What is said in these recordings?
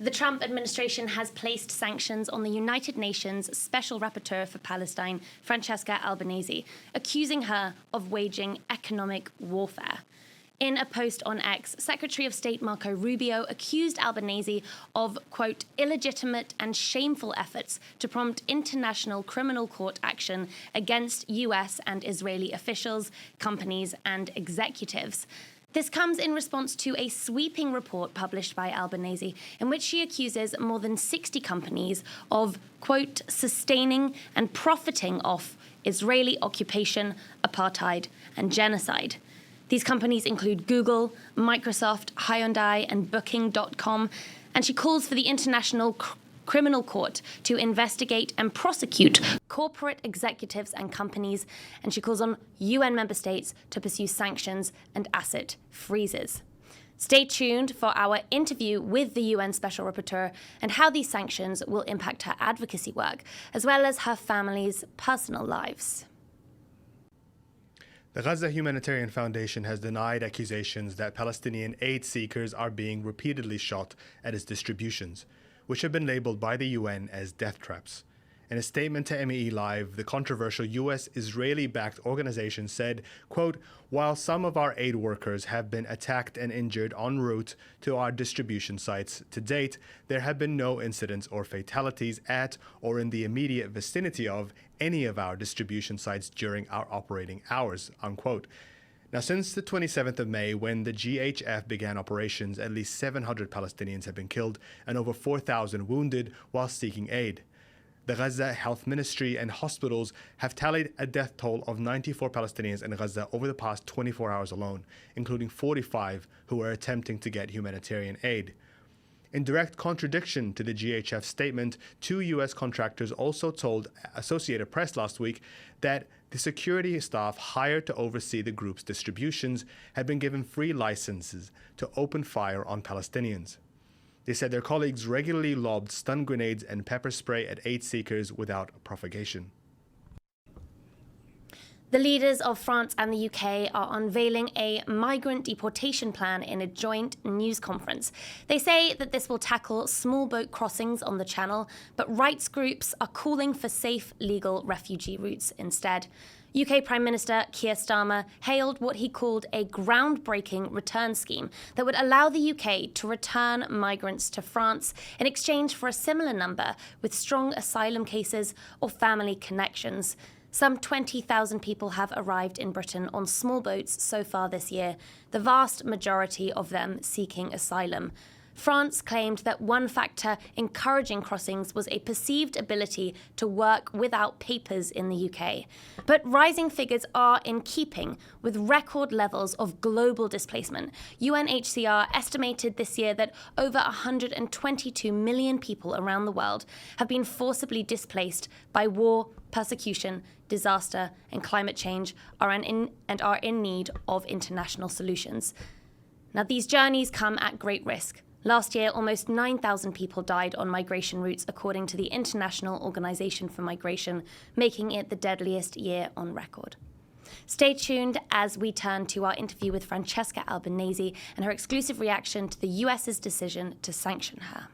The Trump administration has placed sanctions on the United Nations Special Rapporteur for Palestine, Francesca Albanese, accusing her of waging economic warfare. In a post on X, Secretary of State Marco Rubio accused Albanese of, quote, illegitimate and shameful efforts to prompt international criminal court action against US and Israeli officials, companies, and executives. This comes in response to a sweeping report published by Albanese in which she accuses more than 60 companies of, quote, sustaining and profiting off Israeli occupation, apartheid, and genocide. These companies include Google, Microsoft, Hyundai, and Booking.com, and she calls for the International Criminal Court to investigate and prosecute corporate executives and companies, and she calls on UN member states to pursue sanctions and asset freezes. Stay tuned for our interview with the UN Special Rapporteur and how these sanctions will impact her advocacy work, as well as her family's personal lives. The Gaza Humanitarian Foundation has denied accusations that Palestinian aid seekers are being repeatedly shot at its distributions, which have been labeled by the UN as death traps. In a statement to MEELive, the controversial US-Israeli-backed organization said, quote, while some of our aid workers have been attacked and injured en route to our distribution sites, to date, there have been no incidents or fatalities at or in the immediate vicinity of any of our distribution sites during our operating hours, unquote. Now, since the 27th of May, when the GHF began operations, at least 700 Palestinians have been killed and over 4,000 wounded while seeking aid. The Gaza Health Ministry and hospitals have tallied a death toll of 94 Palestinians in Gaza over the past 24 hours alone, including 45 who were attempting to get humanitarian aid. In direct contradiction to the GHF statement, 2 U.S. contractors also told Associated Press last week that the security staff hired to oversee the group's distributions had been given free licenses to open fire on Palestinians. They said their colleagues regularly lobbed stun grenades and pepper spray at aid seekers without provocation. The leaders of France and the UK are unveiling a migrant deportation plan in a joint news conference. They say that this will tackle small boat crossings on the Channel, but rights groups are calling for safe, legal refugee routes instead. UK Prime Minister Keir Starmer hailed what he called a groundbreaking return scheme that would allow the UK to return migrants to France in exchange for a similar number with strong asylum cases or family connections. Some 20,000 people have arrived in Britain on small boats so far this year, the vast majority of them seeking asylum. France claimed that one factor encouraging crossings was a perceived ability to work without papers in the UK. But rising figures are in keeping with record levels of global displacement. UNHCR estimated this year that over 122 million people around the world have been forcibly displaced by war, persecution, disaster, and climate change are in need of international solutions. Now, these journeys come at great risk. Last year, almost 9,000 people died on migration routes, according to the International Organization for Migration, making it the deadliest year on record. Stay tuned as we turn to our interview with Francesca Albanese and her exclusive reaction to the US's decision to sanction her.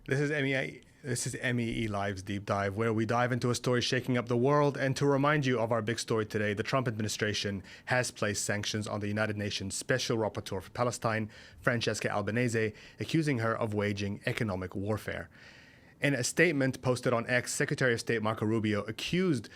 This is MEELive's Deep Dive, where we dive into a story shaking up the world. And to remind you of our big story today, the Trump administration has placed sanctions on the United Nations Special Rapporteur for Palestine, Francesca Albanese, accusing her of waging economic warfare. In a statement posted on X, Secretary of State Marco Rubio accused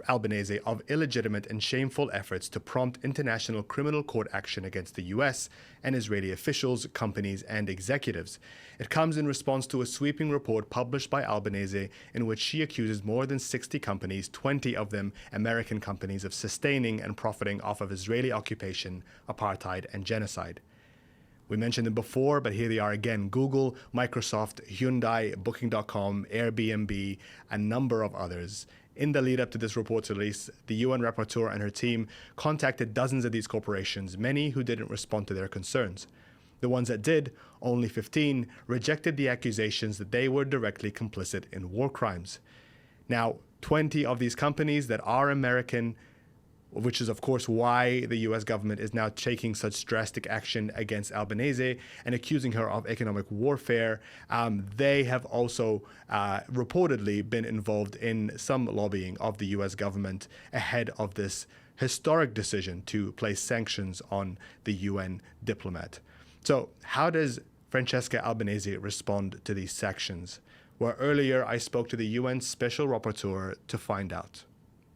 Albanese of illegitimate and shameful efforts to prompt international criminal court action against the US and Israeli officials, companies, and executives. It comes in response to a sweeping report published by Albanese in which she accuses more than 60 companies, 20 of them American companies, of sustaining and profiting off of Israeli occupation, apartheid, and genocide. We mentioned them before, but here they are again: Google, Microsoft, Hyundai, Booking.com, Airbnb, a number of others. In the lead up to this report's release, the UN rapporteur and her team contacted dozens of these corporations, many who didn't respond to their concerns. The ones that did, only 15, rejected the accusations that they were directly complicit in war crimes. Now, 20 of these companies that are American which is, of course, why the US government is now taking such drastic action against Albanese and accusing her of economic warfare. They have also reportedly been involved in some lobbying of the US government ahead of this historic decision to place sanctions on the UN diplomat. So how does Francesca Albanese respond to these sanctions? Well, earlier I spoke to the UN Special Rapporteur to find out.